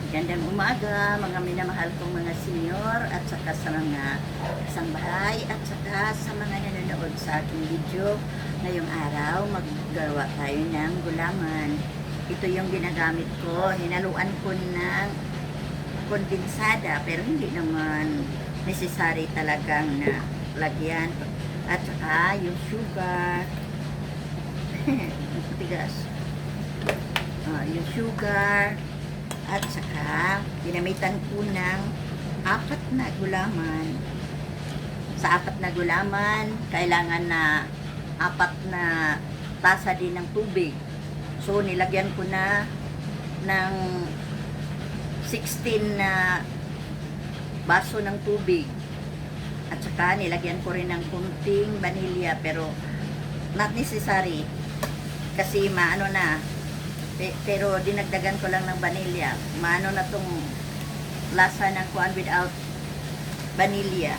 Gandang umaga, mga minamahal kong mga senior at saka sa mga kasambahay at saka sa mga nanonood sa aking video. Ngayong araw, maggawa tayo ng gulaman. Ito yung ginagamit ko. Hinaluan ko ng kondensada pero hindi naman necessary talagang na lagyan. At saka yung sugar. Tigas. Yung sugar. At saka, ginamitan ko ng 4 na gulaman. Sa 4 na gulaman, kailangan na 4 na tasa din ng tubig. So, nilagyan ko na ng 16 na baso ng tubig. At saka, nilagyan ko rin ng kunting vanilya, pero not necessary. Kasi maano na, pero dinagdagan ko lang ng vanilya. Maano na tong lasa ng kuan without vanilya.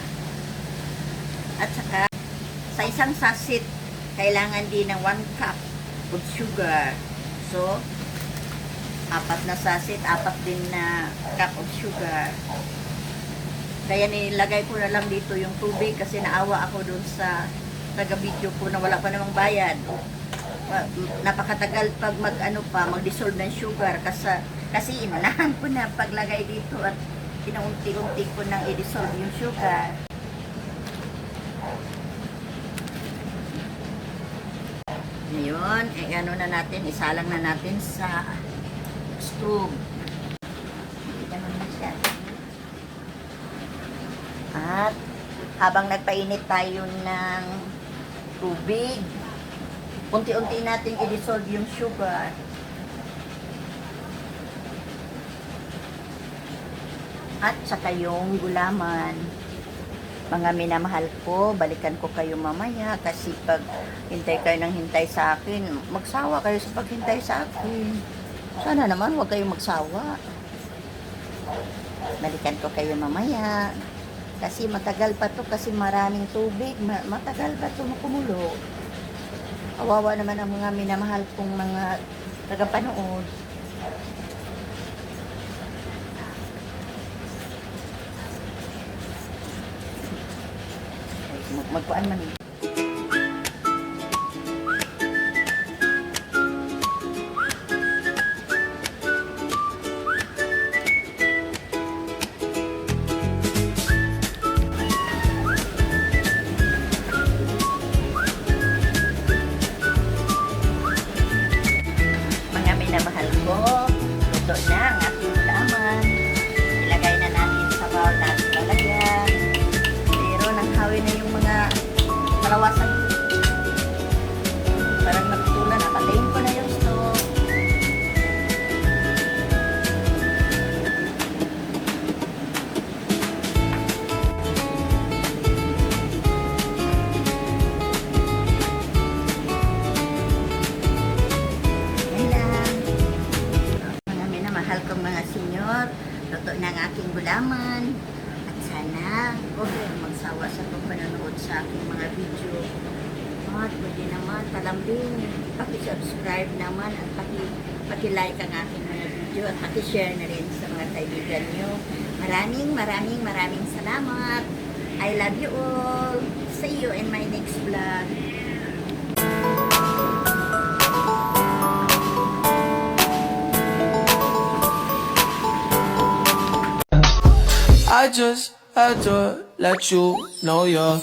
At saka sa isang sachet kailangan din ng 1 cup of sugar. So 4 na sachet, 4 din na cup of sugar. Kaya nilagay ko na lang dito yung tubig kasi naawa ako dun sa taga-video ko na wala pa namang bayad. Napakatagal pag mag-dissolve ng sugar kasi inunahan ko na paglagay dito at inaunti-unti ko nang i-dissolve yung sugar. Ngayon, na natin, isalang na natin sa stove. At habang nagpainit tayo ng tubig, unti-unti natin i-dissolve yung sugar. At saka yung gulaman. Mga minamahal ko, balikan ko kayo mamaya kasi pag hintay kayo ng hintay sa akin, magsawa kayo sa paghintay sa akin. Sana naman huwag kayong magsawa. Balikan ko kayo mamaya. Kasi matagal pa to kasi maraming tubig. Matagal pa to makumulo. Kawawa naman ang mga minamahal kong mga tagapanood. Magkuan man. Minamahal ko, luto na ang ating gulaman. Ilagay na natin sa bowl natin lalagyan. Pero nanghawi na yung mga kalawasan. Parang natutunan, napatayin ko na yung stove. Mahal kong mga senyor, luto ng aking gulaman at sana huwag kayong magsawa sa panonood sa aking mga video at pwede naman talambing paki-subscribe naman at paki-like ang aking mga video at paki-share na rin sa mga kaibigan nyo. Maraming salamat. I love you all. See you in my next vlog. I just had to let you know you're